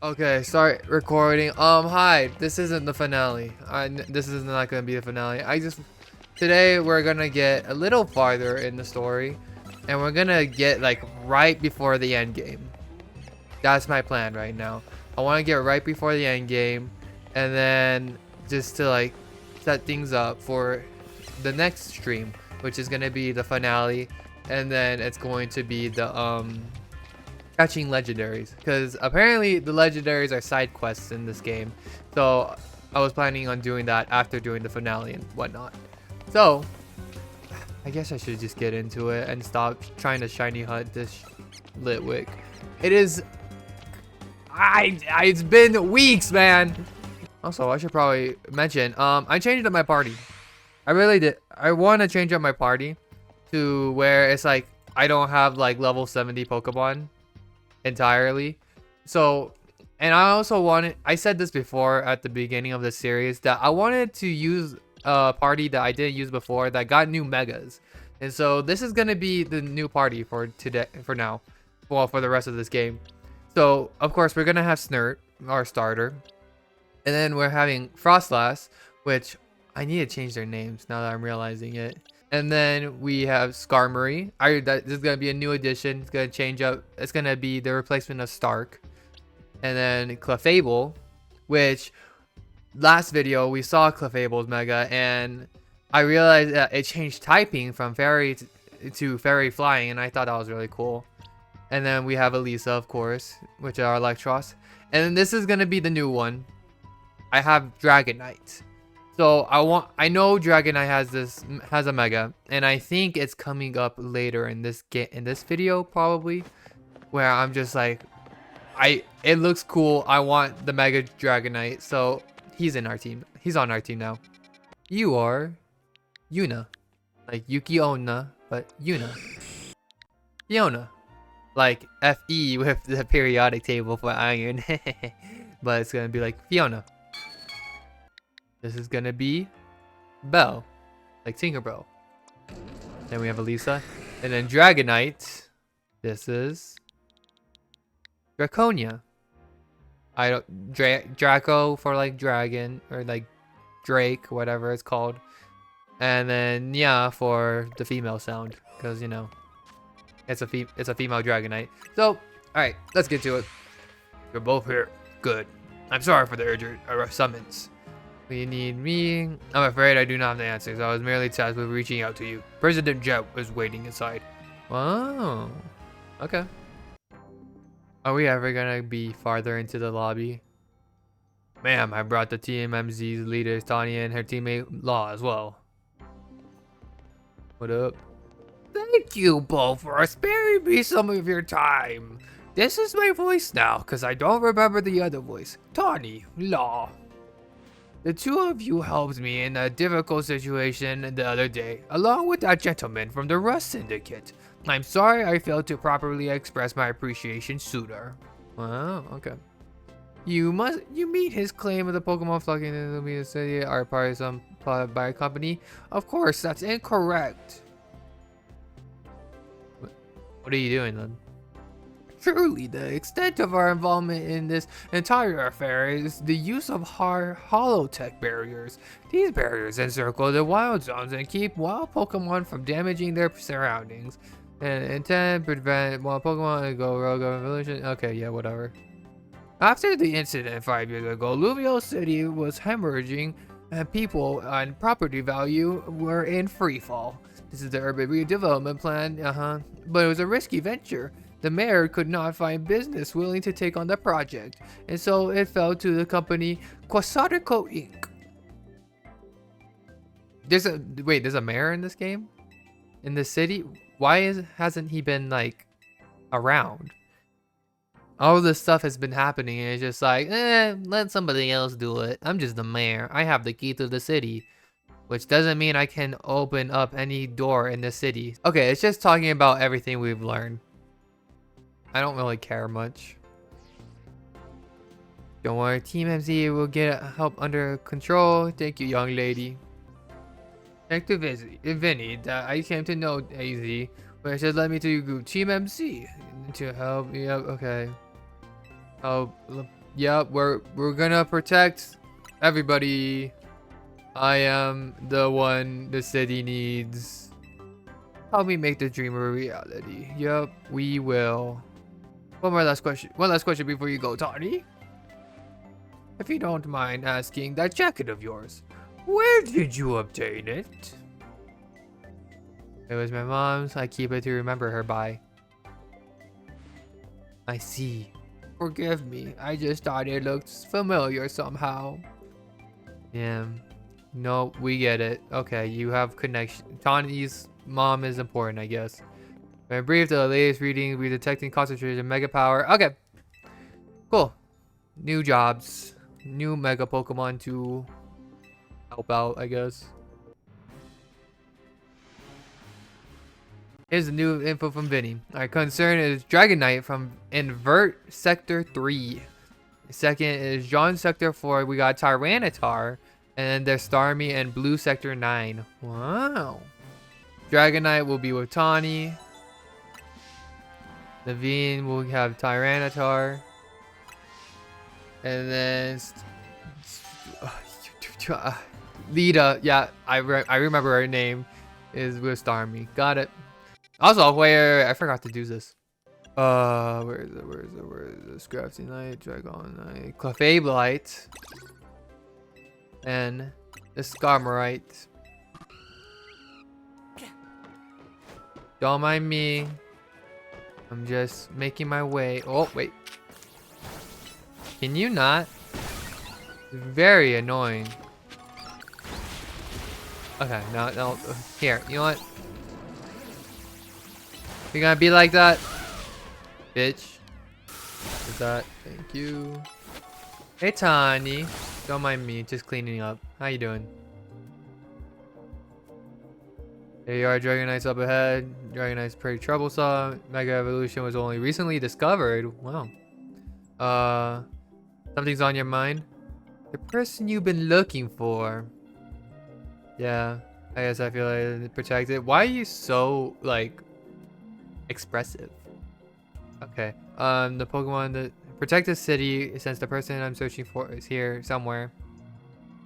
Okay, start recording. Hi. This isn't the finale. This is not gonna be the finale. Today we're gonna get a little farther in the story, and we're gonna get like right before the end game. That's my plan right now. I want to get right before the end game, and then just to like set things up for the next stream, which is gonna be the finale, and then it's going to be the catching legendaries, because apparently the legendaries are side quests in this game. So I was planning on doing that after doing the finale and whatnot. So I guess I should just get into it and stop trying to shiny hunt this Litwick. It is it's been weeks, man. Also, I should probably mention I changed up my party. I really did. I want to change up my party to where it's like I don't have like level 70 Pokemon entirely. So, and I said this before at the beginning of the series, that I wanted to use a party that I didn't use before that got new megas. And so this is going to be the new party for today, for now. Well, for the rest of this game. So, of course, we're going to have Snurt, our starter. And then we're having Frostlass, which I need to change their names now that I'm realizing it. And then we have Skarmory. This is going to be a new addition. It's going to change up. It's going to be the replacement of Stark. And then Clefable, which last video we saw Clefable's Mega, and I realized that it changed typing from Fairy to Fairy Flying, and I thought that was really cool. And then we have Elisa, of course, which are Electros. And then this is going to be the new one. I have Dragonite. So I know Dragonite has a Mega, and I think it's coming up later in this video probably, where I'm just like, it looks cool. I want the Mega Dragonite, so he's in our team. He's on our team now. You are Yuna, like Yuki Onna, but Yuna. Fiona, like FE with the periodic table for iron, but it's gonna be like Fiona. This is gonna be Belle, like Tinkerbell. Then we have Elisa, and then Dragonite. This is Draconia. Draco for like dragon, or like Drake, whatever it's called. And then Nya for the female sound, because you know it's a female Dragonite. So, all right, let's get to it. You're both here. Good. I'm sorry for the urgent summons. You need me? I'm afraid I do not have the answers. I was merely tasked with reaching out to you. President Jet was waiting inside. Wow. Okay. Are we ever gonna be farther into the lobby? Ma'am, I brought the TMMZ's leaders, Tanya and her teammate Law as well. What up? Thank you both for sparing me some of your time. This is my voice now, because I don't remember the other voice. Tawny, Law. The two of you helped me in a difficult situation the other day, along with that gentleman from the Rust Syndicate. I'm sorry I failed to properly express my appreciation sooner. Wow, okay. You meet his claim of the Pokemon flocking into the city are part of some plot by a company? Of course, that's incorrect. What are you doing then? Truly, the extent of our involvement in this entire affair is the use of holotech barriers. These barriers encircle the wild zones and keep wild Pokemon from damaging their surroundings. And intend to prevent wild Pokemon to go rogue of evolution. Okay, yeah, whatever. After the incident 5 years ago, Luvial City was hemorrhaging and people and property value were in freefall. This is the urban redevelopment plan, but it was a risky venture. The mayor could not find business willing to take on the project, and so it fell to the company Quasarico Inc. There's a mayor in this game? In this city? Why hasn't he been like around? All this stuff has been happening and it's just like, let somebody else do it. I'm just the mayor. I have the key to the city. Which doesn't mean I can open up any door in the city. Okay, it's just talking about everything we've learned. I don't really care much. Don't worry, Team MZ will get help under control. Thank you, young lady. Thank to Vinny that I came to know AZ, but it said let me to your group, Team MC, to help me out. Okay. Help Yep, we're gonna protect everybody. I am the one the city needs. Help me make the dream a reality. Yep, we will. One last question before you go, Tawny. If you don't mind asking, that jacket of yours, where did you obtain it? It was my mom's. I keep it to remember her by. I see. Forgive me. I just thought it looked familiar somehow. Yeah. No, we get it. Okay, you have connection. Tawny's mom is important, I guess. When brief, the latest reading, we're detecting concentration mega power. Okay. Cool. New jobs. New mega Pokemon to help out, I guess. Here's the new info from Vinny. Our concern is Dragonite from Invert Sector 3. Second is John Sector 4. We got Tyranitar. And then there's Starmie and Blue Sector 9. Wow. Dragonite will be with Tawny. Naveen will have Tyranitar. And then Lita, yeah, I remember her name is with Starmie. Got it. Also, where I forgot to do this. Where is it? Scrafty-Knight, Dragonite, Clefabelite, and the Skarmoryte. Don't mind me. I'm just making my way. Oh, wait. Can you not? It's very annoying. Okay, no. Here, you know what? You're gonna be like that? Bitch. Is that? Thank you. Hey, Tawny. Don't mind me, just cleaning up. How you doing? There you are, Dragonite's up ahead. Dragonite's pretty troublesome. Mega Evolution was only recently discovered. Wow. Something's on your mind? The person you've been looking for. Yeah, I guess I feel like protected. Why are you so, like, expressive? Okay. The Pokemon that protect the city since the person I'm searching for is here somewhere.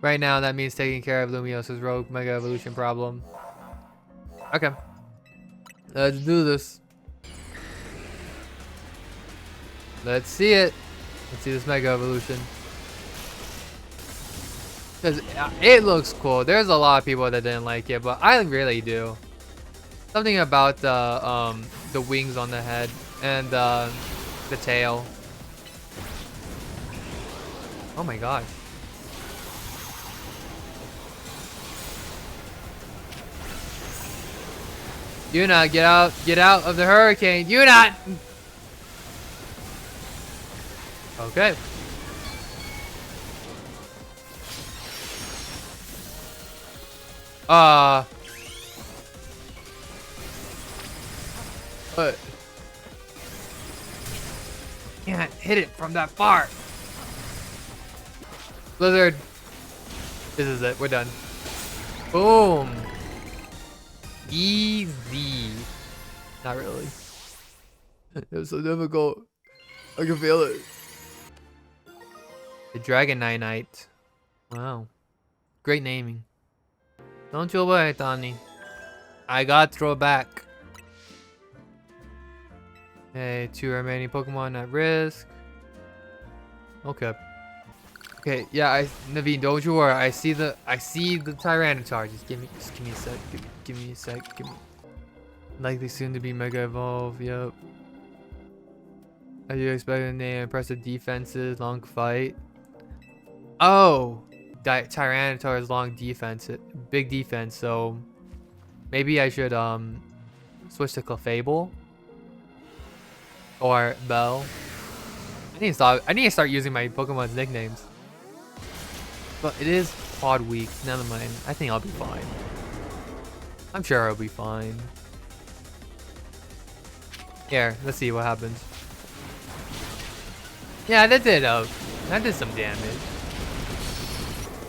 Right now, that means taking care of Lumiosa's rogue Mega Evolution problem. Okay. Let's do this. Let's see it. Let's see this Mega Evolution. Because it looks cool. There's a lot of people that didn't like it, but I really do. Something about the wings on the head and the tail. Oh my gosh. Unit, get out of the hurricane. Unit! Okay. But can't hit it from that far. Blizzard. This is it. We're done. Boom. Easy. Not really. It was so difficult. I can feel it. The Dragonite. Wow. Great naming. Don't you worry, Tawny. I got throw back. Okay, 2 remaining Pokemon at risk. Okay. Okay, yeah, Naveen, don't you worry. I see the Tyranitar. Just give me a sec. Give me a sec. Likely soon to be Mega Evolve. Yep. Are you expecting an impressive defenses, long fight? Oh, Tyranitar is long defense, big defense. So maybe I should switch to Clefable or Bell. I need to start using my Pokemon's nicknames. But it is Quad Week. Never mind. I think I'll be fine. I'm sure I'll be fine. Here, let's see what happens. Yeah, that did some damage.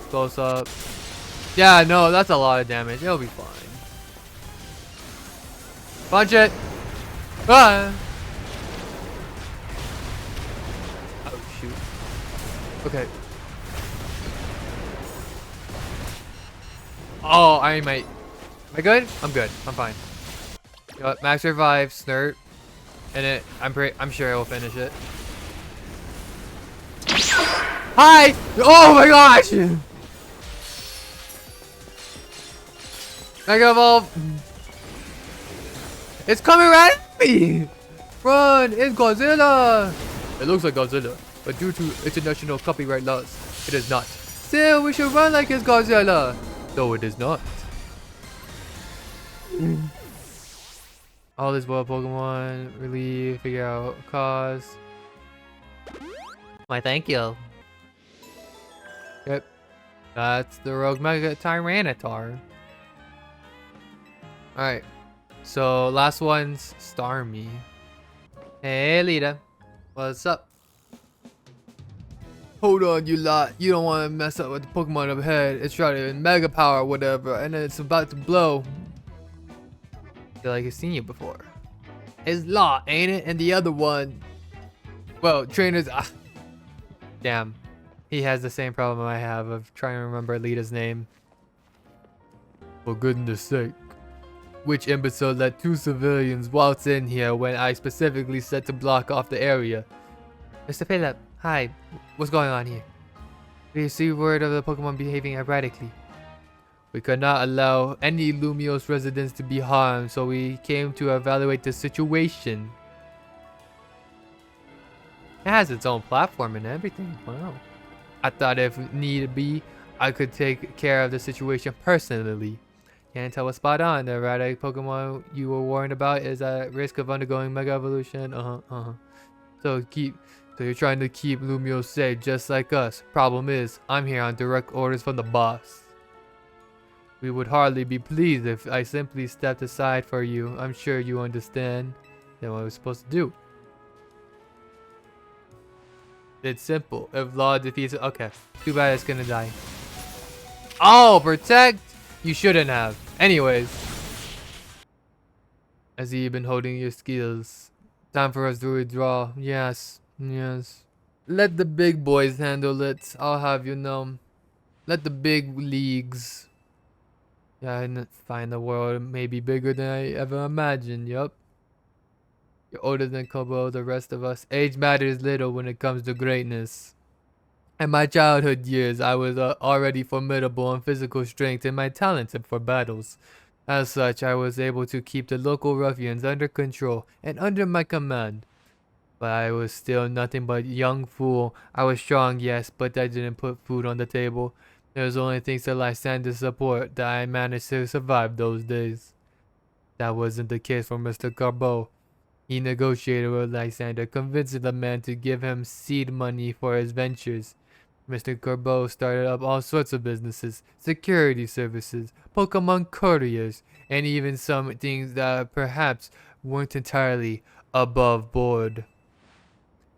Close up. Yeah, no, that's a lot of damage. It'll be fine. Punch it. Ah. Oh shoot. Okay. Oh, I might. Am I good? I'm good. I'm fine. You know what? Max revive, snurt, and I'm sure I will finish it. Hi! Oh my gosh! Mega evolve. It's coming right at me! Run! It's Godzilla! It looks like Godzilla, but due to international copyright laws, it is not. Still, we should run like it's Godzilla, though it is not. All this wild Pokemon, relieve, figure out cause. Why, thank you. Yep. That's the Rogue Mega Tyranitar. Alright. So, last one's Starmie. Hey, Lita. What's up? Hold on, you lot. You don't want to mess up with the Pokemon up ahead. It's trying to Mega Power or whatever, and then it's about to blow. I feel like I've seen you before. It's Law, ain't it? And the other one. Well, trainers. Damn. He has the same problem I have of trying to remember Lita's name. For goodness sake. Which imbecile let 2 civilians waltz in here when I specifically said to block off the area? Mr. Philip, hi. What's going on here? We received word of the Pokemon behaving erratically. We could not allow any Lumiose residents to be harmed, so we came to evaluate the situation. It has its own platform and everything. Wow. I thought if need be, I could take care of the situation personally. Can't tell what's spot on. The erratic Pokemon you were warned about is at risk of undergoing Mega Evolution. So you're trying to keep Lumiose safe just like us. Problem is, I'm here on direct orders from the boss. We would hardly be pleased if I simply stepped aside for you. I'm sure you understand. Then what we're supposed to do? It's simple. If Law defeats it, okay. Too bad it's gonna die. Oh, protect? You shouldn't have. Anyways. As you've been holding your skills. Time for us to withdraw. Yes. Yes. Let the big boys handle it. I'll have you know. Let the big leagues. Yeah, and find the world may be bigger than I ever imagined. Yup. You're older than Kobo, the rest of us. Age matters little when it comes to greatness. In my childhood years, I was already formidable in physical strength and my talents for battles. As such, I was able to keep the local ruffians under control and under my command. But I was still nothing but a young fool. I was strong, yes, but that didn't put food on the table. There was only thanks to Lysander's support that I managed to survive those days. That wasn't the case for Mr. Garbeau. He negotiated with Lysander, convincing the man to give him seed money for his ventures. Mr. Garbeau started up all sorts of businesses, security services, Pokemon couriers, and even some things that perhaps weren't entirely above board.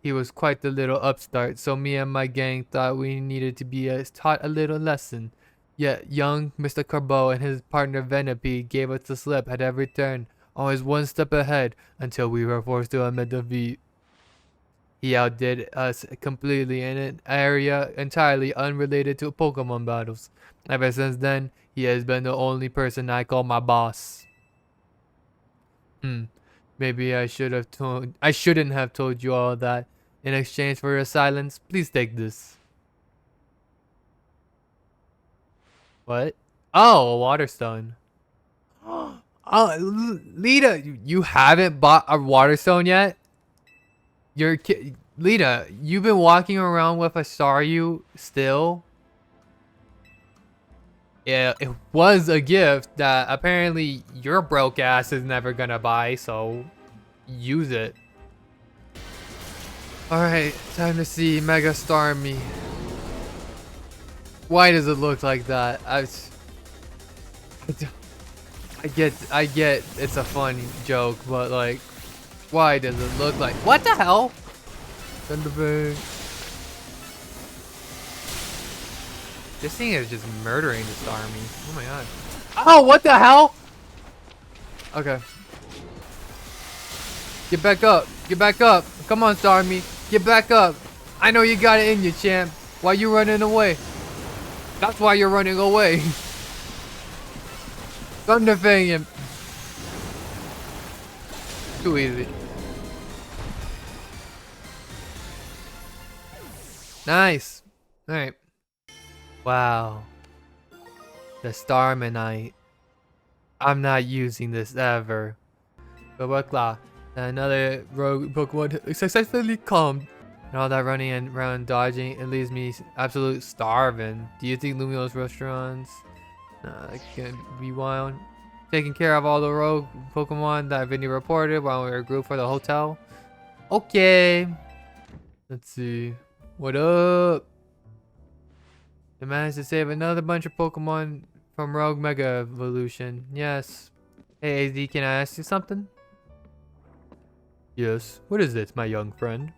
He was quite the little upstart, so me and my gang thought we needed to be taught a little lesson. Yet young Mr. Garbeau and his partner Venepi gave us the slip at every turn, always one step ahead until we were forced to admit defeat. He outdid us completely in an area entirely unrelated to Pokemon battles. Ever since then, he has been the only person I call my boss. Maybe I shouldn't have told you all that. In exchange for your silence, please take this. What? Oh, a water stone. Oh, Lita, you haven't bought a water stone yet? Lita, you've been walking around with a Staryu still? Yeah, it was a gift that apparently your broke ass is never gonna buy, so use it. Alright, time to see Mega Starmie. Why does it look like that? I get it's a funny joke, but like, why does it look like? What the hell? Thunderbird. This thing is just murdering the Starmie. Oh my god. Oh, what the hell? Okay. Get back up. Get back up. Come on, Starmie. Get back up. I know you got it in you, champ. Why you running away? That's why you're running away. Thunder Fang him. Too easy. Nice. Alright. Wow. The Starmanite. I'm not using this ever. Babakla. Another rogue Pokemon successfully calmed. And all that running and around dodging, it leaves me absolute starving. Do you think Lumio's restaurants can be wild? Taking care of all the rogue Pokemon that Vinny reported while we were grouped for the hotel? Okay. Let's see. What up? I managed to save another bunch of Pokemon from Rogue Mega Evolution. Yes. Hey AZ, can I ask you something? Yes. What is this, my young friend?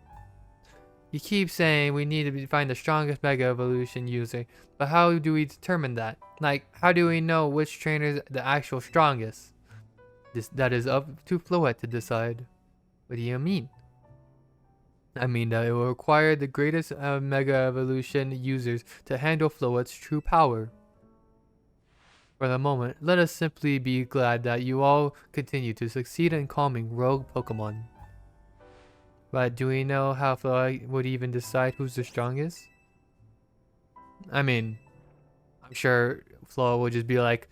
You keep saying we need to find the strongest Mega Evolution user, but how do we determine that? Like, how do we know which trainer is the actual strongest? That is up to Floette to decide. What do you mean? I mean that it will require the greatest Mega Evolution users to handle Floette's true power. For the moment, let us simply be glad that you all continue to succeed in calming rogue Pokemon. But do we know how Floette would even decide who's the strongest? I mean, I'm sure Floette would just be like,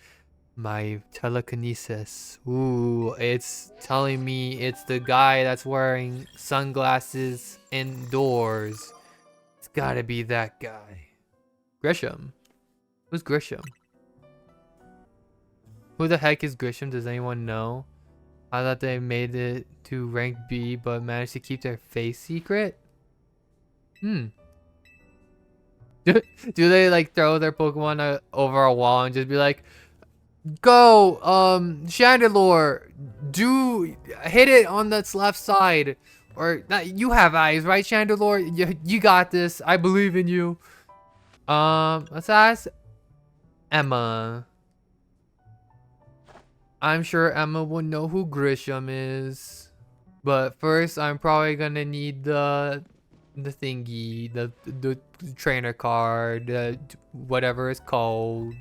my telekinesis. Ooh, it's telling me it's the guy that's wearing sunglasses indoors. It's gotta be that guy. Grisham. Who's Grisham? Who the heck is Grisham? Does anyone know? I thought they made it to rank B but managed to keep their face secret? Do they like throw their Pokemon over a wall and just be like, go, Chandelure, hit it on that left side. Or, you have eyes, right, Chandelure? You got this. I believe in you. Let's ask Emma. I'm sure Emma will know who Grisham is. But first, I'm probably gonna need the thingy, the trainer card, whatever it's called.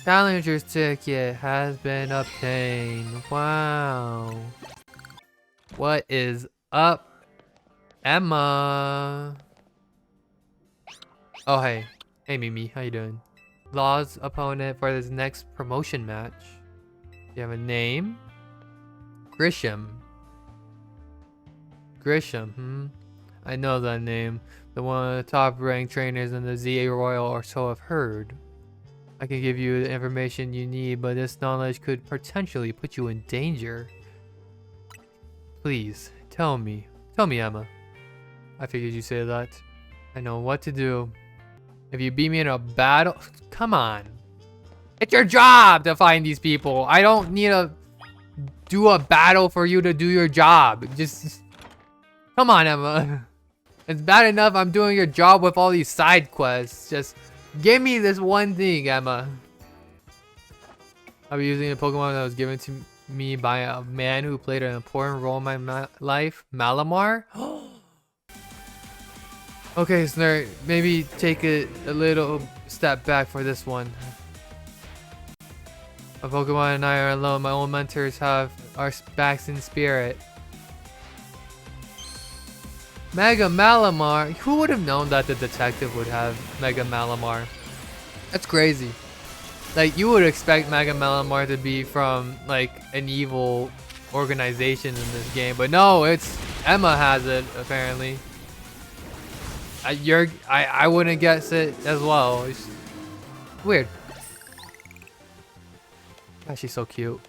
Challenger's ticket has been obtained. Wow. What is up, Emma? Oh, hey. Hey, Mimi. How you doing? Law's opponent for this next promotion match. You have a name? Grisham. Grisham, I know that name. The one of the top ranked trainers in the ZA Royal or so I've heard. I can give you the information you need, but this knowledge could potentially put you in danger. Please, tell me. Tell me, Emma. I figured you'd say that. I know what to do. If you beat me in a battle... Come on. It's your job to find these people. I don't need to do a battle for you to do your job. Just... Come on, Emma. It's bad enough I'm doing your job with all these side quests. Just... Give me this one thing, Emma. I'll be using a Pokemon that was given to me by a man who played an important role in my life. Malamar? Okay, Snurt, maybe take it a little step back for this one. My Pokemon and I are alone. My old mentors have our backs in spirit. Mega Malamar? Who would have known that the detective would have Mega Malamar? That's crazy. Like, you would expect Mega Malamar to be from, like, an evil organization in this game. But no, it's... Emma has it, apparently. I wouldn't guess it as well. It's weird. God, she's so cute.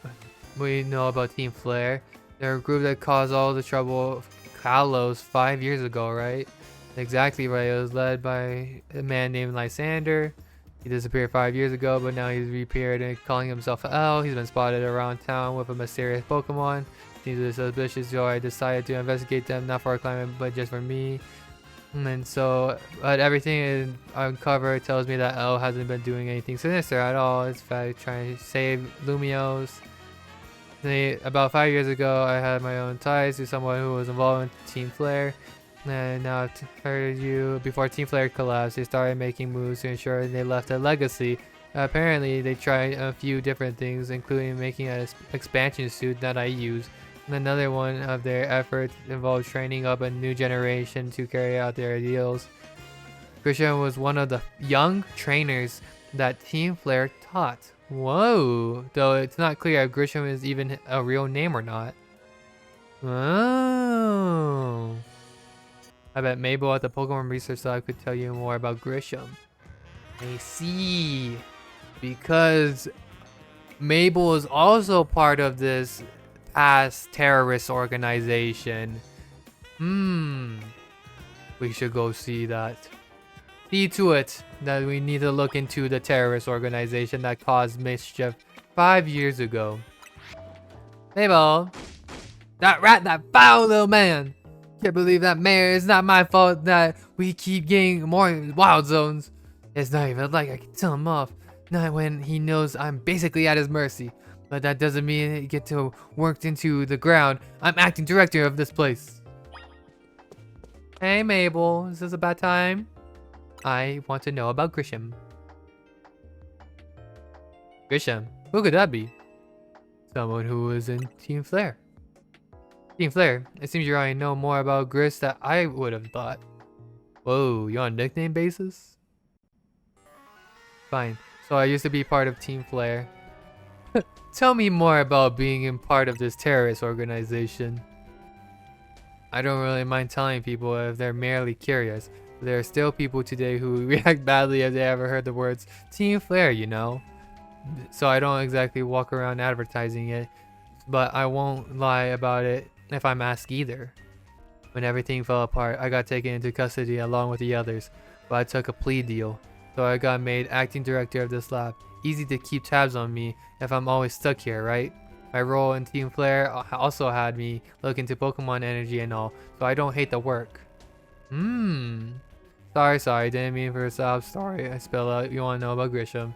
We know about Team Flare. They're a group that caused all the trouble Kalos 5 years ago, right? Exactly right. It was led by a man named Lysander. He disappeared 5 years ago, but now he's reappeared and calling himself L. He's been spotted around town with a mysterious Pokemon. Seems suspicious, so I decided to investigate them, not for a climate, but just for me. And so, but everything uncovered tells me that L hasn't been doing anything sinister at all. It's fact trying to save Lumios. About 5 years ago, I had my own ties to someone who was involved in Team Flare. And now I've heard you, before Team Flare collapsed, they started making moves to ensure they left a legacy. Apparently, they tried a few different things, including making an expansion suit that I use. And another one of their efforts involved training up a new generation to carry out their ideals. Grisham was one of the young trainers that Team Flare taught. Whoa! Though it's not clear if Grisham is even a real name or not. Oh. I bet Mabel at the Pokemon Research Lab could tell you more about Grisham. I see. Because Mabel is also part of this past terrorist organization. We should go see that. See to it that we need to look into the terrorist organization that caused mischief 5 years ago. Mabel! That rat, that foul little man! Can't believe that mayor. It's not my fault that we keep getting more wild zones. It's not even like I can tell him off. Not when he knows I'm basically at his mercy. But that doesn't mean he get to worked into the ground. I'm acting director of this place. Hey Mabel, is this a bad time? I want to know about Grisham. Grisham? Who could that be? Someone who was in Team Flare. Team Flare, it seems you already know more about Gris than I would have thought. Whoa, you on a nickname basis? Fine, so I used to be part of Team Flare. Tell me more about being in part of this terrorist organization. I don't really mind telling people if they're merely curious. But there are still people today who react badly if they ever heard the words Team Flare, you know? So I don't exactly walk around advertising it, but I won't lie about it if I'm asked either. When everything fell apart, I got taken into custody along with the others, but I took a plea deal, so I got made acting director of this lab. Easy to keep tabs on me if I'm always stuck here, right? My role in Team Flare also had me look into Pokemon energy and all, so I don't hate the work. Sorry, didn't mean for a sob story. I spell out you want to know about Grisham.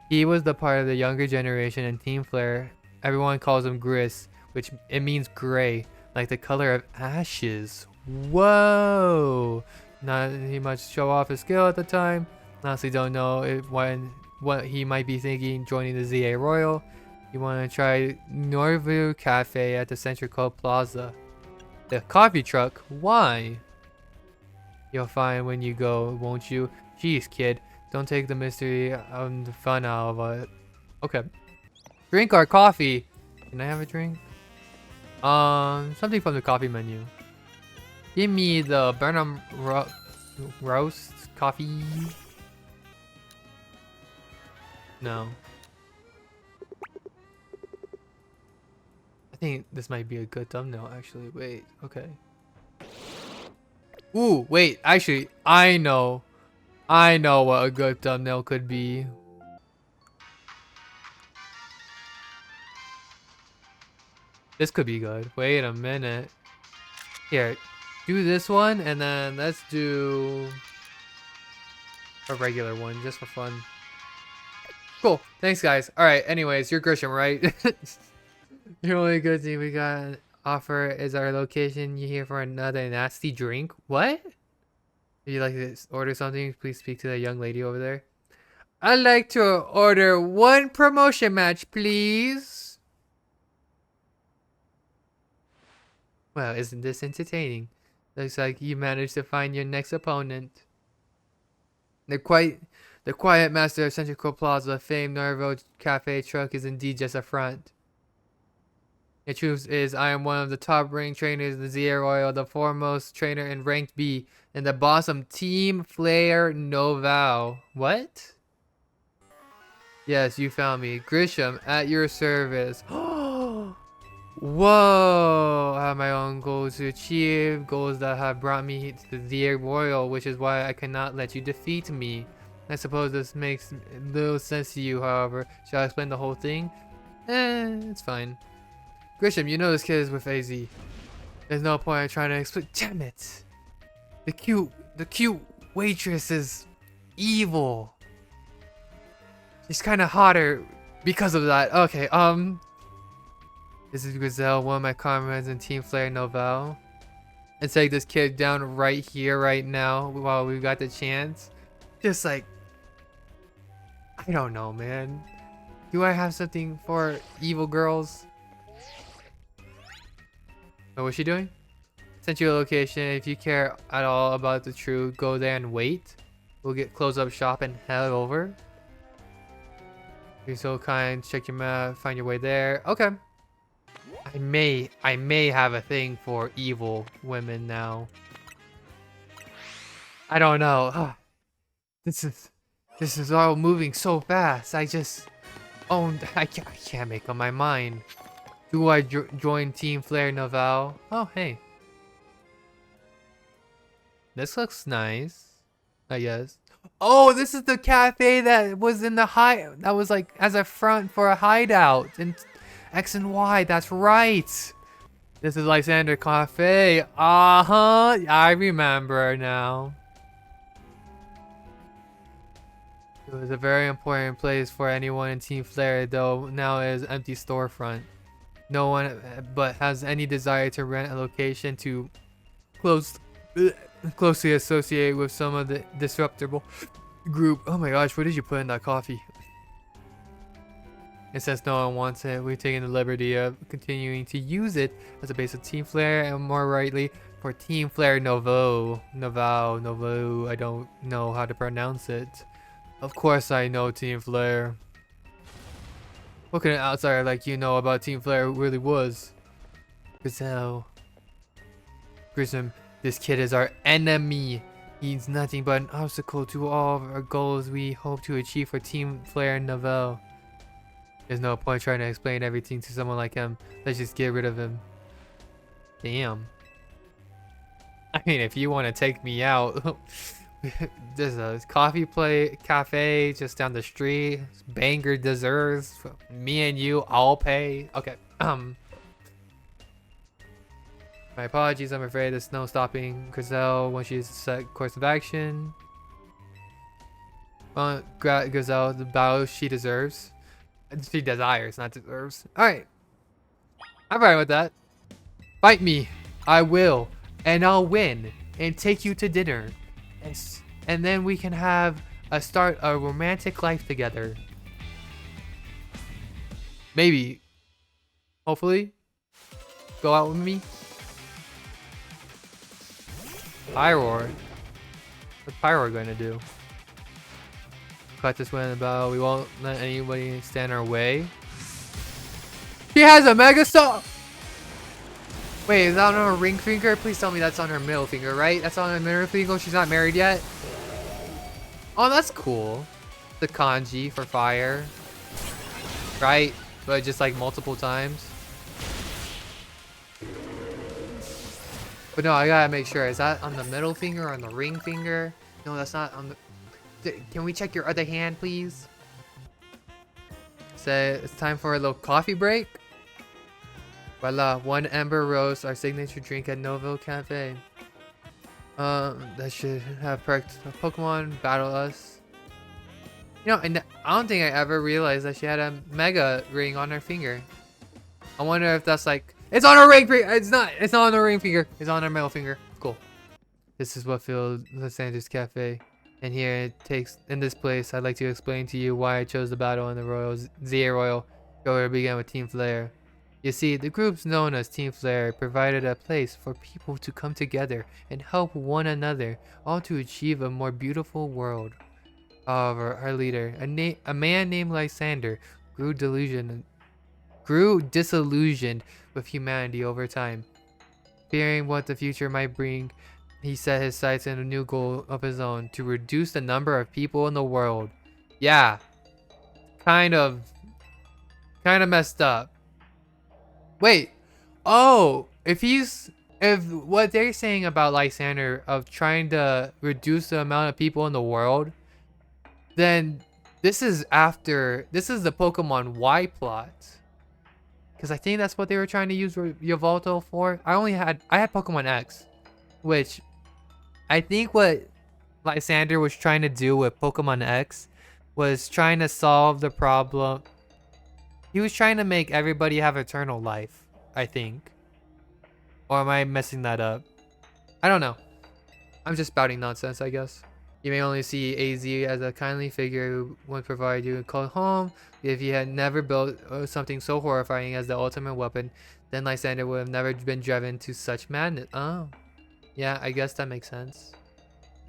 He was the part of the younger generation in Team Flare. Everyone calls him Gris, which it means gray, like the color of ashes. Whoa! Not he much show off his skill at the time. Honestly, don't know what he might be thinking joining the ZA Royal. You want to try Norview Cafe at the Central Coast Plaza. The coffee truck? Why? You'll find when you go, won't you? Jeez, kid. Don't take the mystery and the fun out of it. Okay. Drink our coffee. Can I have a drink? Something from the coffee menu. Give me the Burnham roast coffee. No. I think this might be a good thumbnail actually. Wait, okay. Ooh, wait, actually, I know what a good thumbnail could be. This could be good. Wait a minute. Here, do this one and then let's do a regular one just for fun. Cool. Thanks, guys. All right. Anyways, you're Grisham, right? The only good thing we got offer is our location. You here for another nasty drink? What? If you'd like to order something, please speak to the young lady over there. I'd like to order one promotion match, please. Well, isn't this entertaining? Looks like you managed to find your next opponent. The quiet master of Central Coast Plaza, famed Norville Cafe truck is indeed just a front. The truth is, I am one of the top-ranked trainers in the ZA Royal, the foremost trainer in Ranked B, and the boss of Team Flare Noval. What? Yes, you found me. Grisham, at your service. Whoa! I have my own goals to achieve, goals that have brought me to the ZA Royal, which is why I cannot let you defeat me. I suppose this makes little sense to you, however. Shall I explain the whole thing? It's fine. Grisham, you know this kid is with AZ. There's no point in trying to explain. Damn it! The cute waitress is evil. She's kind of hotter because of that. Okay, this is Griselle, one of my comrades in Team Flare Novel. Let's take this kid down right here, right now, while we got the chance. Just like, I don't know, man. Do I have something for evil girls? Oh, what's she doing? Sent you a location. If you care at all about the truth, go there and wait. We'll get close up shop and head over. You're so kind. Check your map. Find your way there. Okay. I may have a thing for evil women now. I don't know. This is all moving so fast. I can't make up my mind. Do I join Team Flare Novel? Oh, hey. This looks nice. I guess. Oh, this is the cafe that was in the that was like as a front for a hideout in X and Y. That's right. This is Lysander Cafe. I remember now. It was a very important place for anyone in Team Flare, though now it is an empty storefront. No one but has any desire to rent a location to closely associate with some of the disruptible group. Oh my gosh, what did you put in that coffee? And since no one wants it, we've taken the liberty of continuing to use it as a base of Team Flare, and more rightly for Team Flare Novo. I don't know how to pronounce it. Of course I know Team Flare. What can an outsider like you know about Team Flare really was? Griselle. Grissom, this kid is our enemy. He's nothing but an obstacle to all of our goals we hope to achieve for Team Flare Novel. There's no point trying to explain everything to someone like him. Let's just get rid of him. Damn. I mean, if you want to take me out, there's a cafe just down the street. Banger desserts. Me and you all pay. Okay. My apologies. I'm afraid there's no stopping Griselle when she's set course of action. Griselle the battle she deserves. She desires, not deserves. Alright. I'm fine with that. Fight me. I will. And I'll win. And take you to dinner. And then we can have start a romantic life together. Maybe. Hopefully. Go out with me. Pyroar. What's Pyroar going to do? Cut this win in the battle. We won't let anybody stand our way. She has a Mega Star! Wait, is that on her ring finger? Please tell me that's on her middle finger, right? That's on her middle finger? She's not married yet? Oh, that's cool. The kanji for fire. Right? But just like multiple times. But no, I gotta make sure. Is that on the middle finger or on the ring finger? No, that's not on the... Can we check your other hand, please? Say it's time for a little coffee break. Voila, one Ember Roast, our signature drink at Novo Cafe. That should have perked a Pokemon battle us. You know, and I don't think I ever realized that she had a Mega ring on her finger. I wonder if that's like... It's on her ring finger! It's not on her ring finger. It's on her middle finger. Cool. This is what filled Lysander's Cafe. And here in this place, I'd like to explain to you why I chose the battle in the Royal Go to begin with Team Flare. You see, the groups known as Team Flare provided a place for people to come together and help one another, all to achieve a more beautiful world. However, our leader, a man named Lysander, grew disillusioned with humanity over time. Fearing what the future might bring, he set his sights on a new goal of his own, to reduce the number of people in the world. Yeah. Kind of messed up. Wait. Oh, if what they're saying about Lysander of trying to reduce the amount of people in the world, then this is the Pokemon Y plot. Because I think that's what they were trying to use Yveltal for. I had Pokemon X, which I think what Lysander was trying to do with Pokemon X was trying to solve the problem. He was trying to make everybody have eternal life, I think. Or am I messing that up? I don't know. I'm just spouting nonsense, I guess. You may only see AZ as a kindly figure who would provide you a call home. If he had never built something so horrifying as the ultimate weapon, then Lysander would have never been driven to such madness. Oh. Yeah, I guess that makes sense.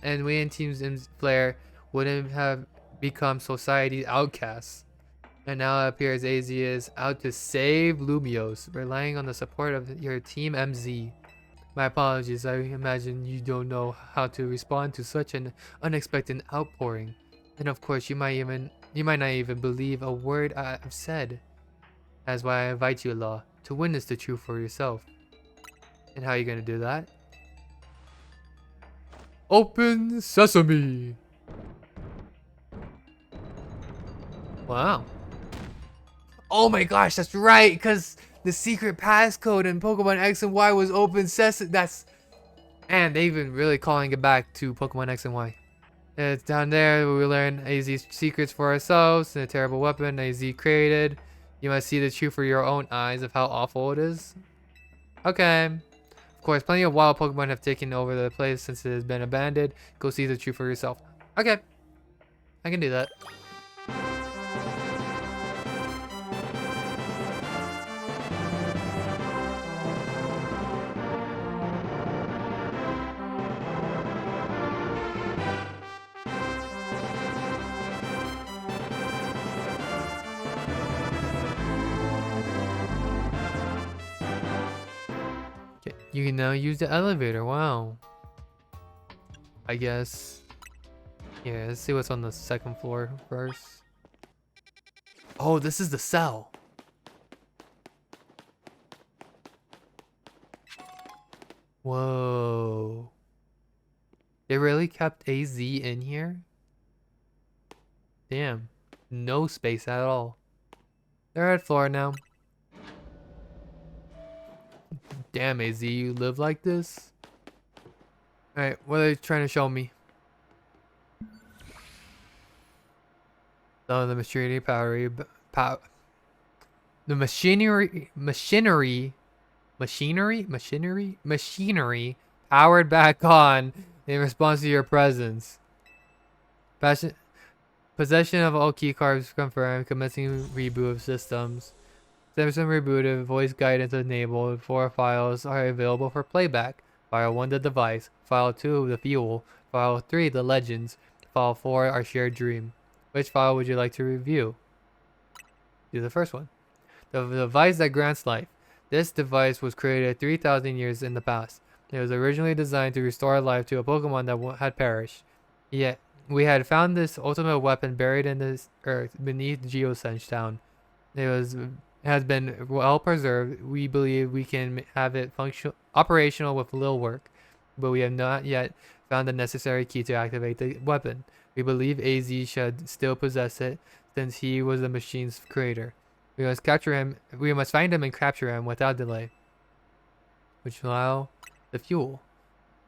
And we in Team Zim's player wouldn't have become society's outcasts. And now it appears AZ is out to save Lumios, relying on the support of your Team MZ. My apologies, I imagine you don't know how to respond to such an unexpected outpouring. And of course, you might not even believe a word I've said. That's why I invite you, Law, to witness the truth for yourself. And how are you gonna do that? Open sesame! Wow. Oh my gosh, that's right, because the secret passcode in Pokemon X and Y was open sesame. And they've been really calling it back to Pokemon X and Y. It's down there where we learn AZ's secrets for ourselves and a terrible weapon AZ created. You must see the truth for your own eyes of how awful it is. Okay. Of course, plenty of wild Pokemon have taken over the place since it has been abandoned. Go see the truth for yourself. Okay. I can do that. Okay. You can now use the elevator. Wow. I guess. Yeah, let's see what's on the second floor first. Oh, this is the cell. Whoa. They really kept AZ in here? Damn. No space at all. They're at floor now. Damn, AZ, you live like this? Alright, what are they trying to show me? Oh, the machinery machinery powered back on in response to your presence. Possession of all key cards confirmed. Commencing reboot of systems. System rebooted. Voice guidance enabled. 4 files are available for playback. File 1, the device. File 2, the fuel. File 3, the legends. File 4, our shared dream. Which file would you like to review? Do the first one. The device that grants life. This device was created 3,000 years in the past. It was originally designed to restore life to a Pokemon that had perished. Yet, we had found this ultimate weapon buried in this earth beneath Geosense Town. It has been well preserved. We believe we can have it operational with little work, but we have not yet found the necessary key to activate the weapon. We believe AZ should still possess it, since he was the machine's creator. We must capture him. We must find him and capture him without delay. Which will allow the fuel.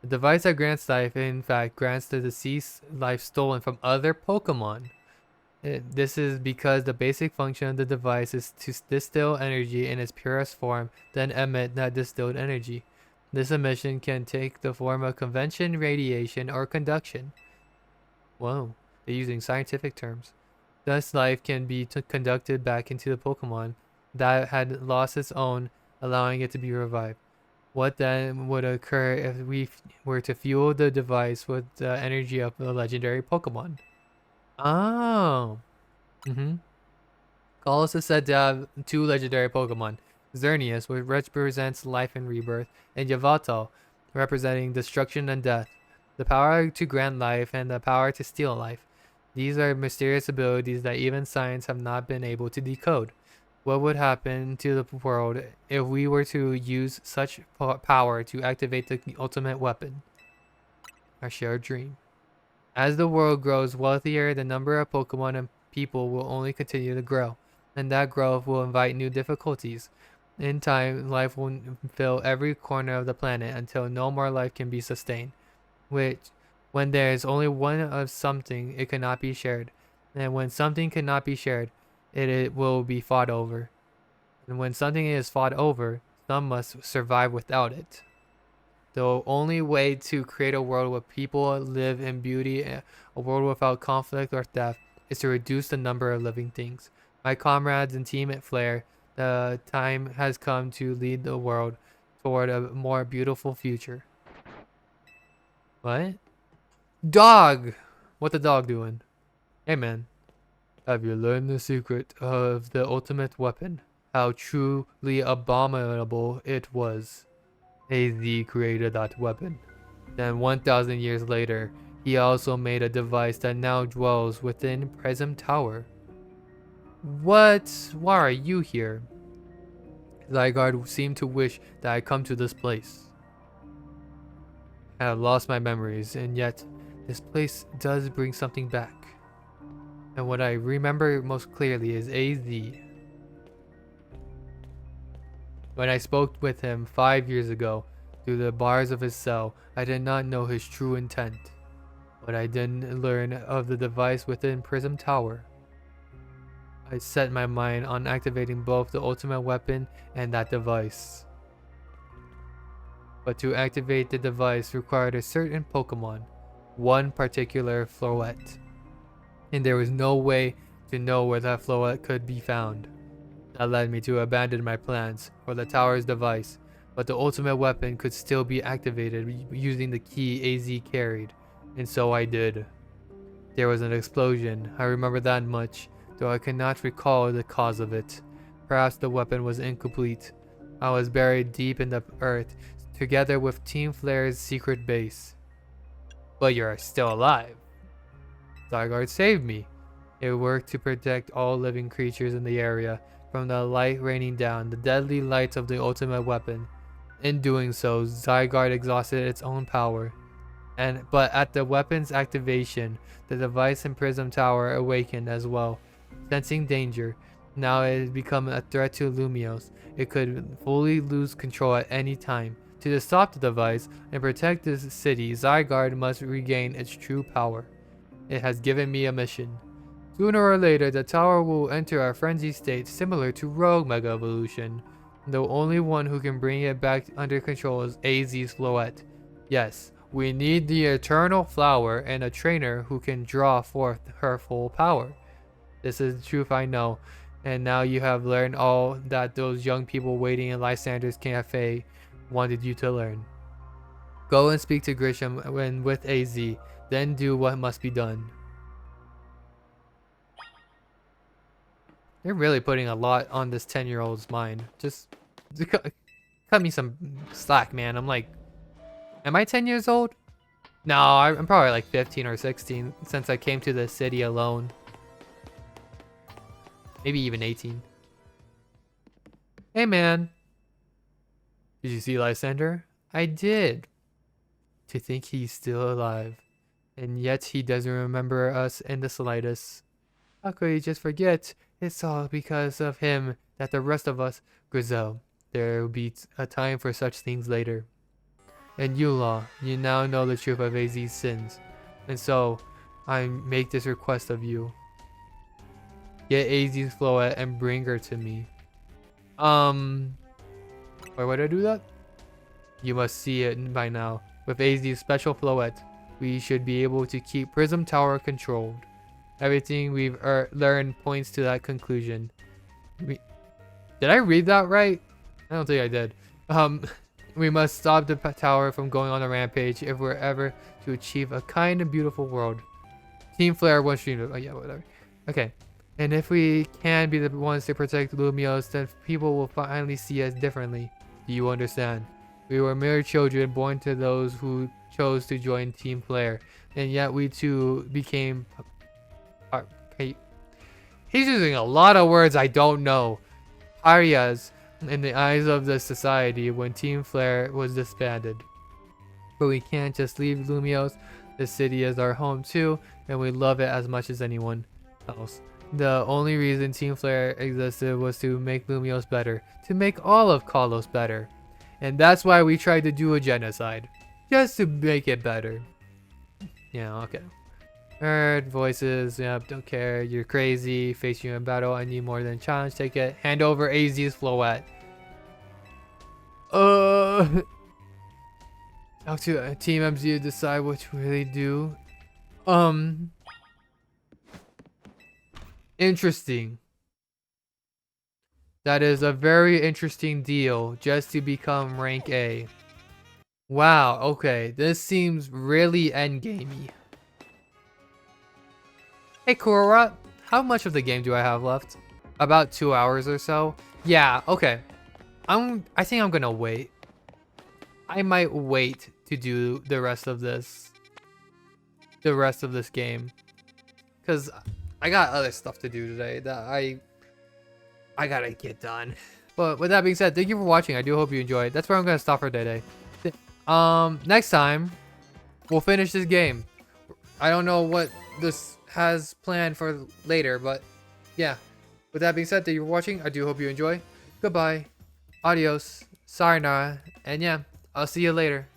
The device that grants life, in fact, grants the deceased life stolen from other Pokemon. This is because the basic function of the device is to distill energy in its purest form, then emit that distilled energy. This emission can take the form of convection, radiation, or conduction. Whoa, they're using scientific terms. Thus, life can be conducted back into the Pokemon that had lost its own, allowing it to be revived. What then would occur if we were to fuel the device with the energy of a legendary Pokemon? Oh. Kalos is said to have 2 legendary Pokemon. Xerneas, which represents life and rebirth, and Yveltal, representing destruction and death. The power to grant life and the power to steal life. These are mysterious abilities that even science have not been able to decode. What would happen to the world if we were to use such power to activate the ultimate weapon? Our shared dream. As the world grows wealthier, the number of Pokemon and people will only continue to grow, and that growth will invite new difficulties. In time, life will fill every corner of the planet until no more life can be sustained, which, when there is only one of something, it cannot be shared. And when something cannot be shared, it will be fought over. And when something is fought over, some must survive without it. The only way to create a world where people live in beauty, a world without conflict or theft, is to reduce the number of living things. My comrades and team at Flare, the time has come to lead the world toward a more beautiful future. What? Dog! What the dog doing? Hey man. Have you learned the secret of the ultimate weapon? How truly abominable it was. AZ created that weapon. Then 1,000 years later, he also made a device that now dwells within Prism Tower. What? Why are you here? Zygarde seemed to wish that I come to this place. I have lost my memories, and yet this place does bring something back. And what I remember most clearly is AZ. When I spoke with him 5 years ago, through the bars of his cell, I did not know his true intent. But I did learn of the device within Prism Tower. I set my mind on activating both the ultimate weapon and that device. But to activate the device required a certain Pokemon, one particular Floette. And there was no way to know where that Floette could be found. That led me to abandon my plans for the tower's device, but the ultimate weapon could still be activated using the key AZ carried, and so I did. There was an explosion, I remember that much, though I cannot recall the cause of it. Perhaps the weapon was incomplete. I was buried deep in the earth, together with Team Flare's secret base. But you're still alive. Zygarde saved me. It worked to protect all living creatures in the area from the light raining down, the deadly lights of the ultimate weapon. In doing so, Zygarde exhausted its own power. But at the weapon's activation, the device in Prism Tower awakened as well. Sensing danger, now it has become a threat to Lumiose. It could fully lose control at any time. To stop the device and protect the city, Zygarde must regain its true power. It has given me a mission. Sooner or later, the tower will enter a frenzied state similar to Rogue Mega Evolution. The only one who can bring it back under control is AZ's Floette. Yes, we need the Eternal Flower and a trainer who can draw forth her full power. This is the truth I know, and now you have learned all that those young people waiting in Lysander's cafe wanted you to learn. Go and speak to Grisham when with AZ, then do what must be done. They're really putting a lot on this 10-year-old's mind. Just cut me some slack, man. I'm like, am I 10 years old? No, I'm probably like 15 or 16 since I came to the city alone. Maybe even 18. Hey, man. Did you see Lysander? I did. To think he's still alive. And yet he doesn't remember us in the slightest. How could he just forget? It's all because of him that the rest of us, Grizel. There will be a time for such things later. And you, Law, you now know the truth of AZ's sins. And so, I make this request of you. Get AZ's Floette and bring her to me. Wait, why did I do that? You must see it by now. With AZ's special Floette, we should be able to keep Prism Tower controlled. Everything we've learned points to that conclusion. Did I read that right? I don't think I did. We must stop the tower from going on a rampage if we're ever to achieve a kind and beautiful world. Team Flare, one stream. Oh yeah, whatever. Okay. And if we can be the ones to protect Lumiose, then people will finally see us differently. Do you understand? We were mere children born to those who chose to join Team Flare, and yet we too became... He's using a lot of words I don't know. Pariahs in the eyes of the society when Team Flare was disbanded. But we can't just leave Lumiose This city is our home too, and we love it as much as anyone else. The only reason Team Flare existed was to make Lumios better, to make all of Kalos better. And that's why we tried to do a genocide, just to make it better. Yeah, okay. Heard voices, yep, don't care, you're crazy, face you in battle, I need more than challenge, take it, hand over AZ's Floette. Talk to Team MZ to decide what to really do. Interesting. That is a very interesting deal, just to become rank A. Wow, okay, this seems really endgamey. Hey Korra, how much of the game do I have left? About 2 hours or so? Yeah, okay. I think I'm gonna wait. I might wait to do the rest of this game, because I got other stuff to do today that I gotta get done. But with that being said, thank you for watching. I do hope you enjoyed. That's where I'm gonna stop for today. Next time we'll finish this game. I don't know what this has planned for later, but yeah. With that being said, thank you for watching. I do hope you enjoy. Goodbye. Adios. Sayonara. And yeah, I'll see you later.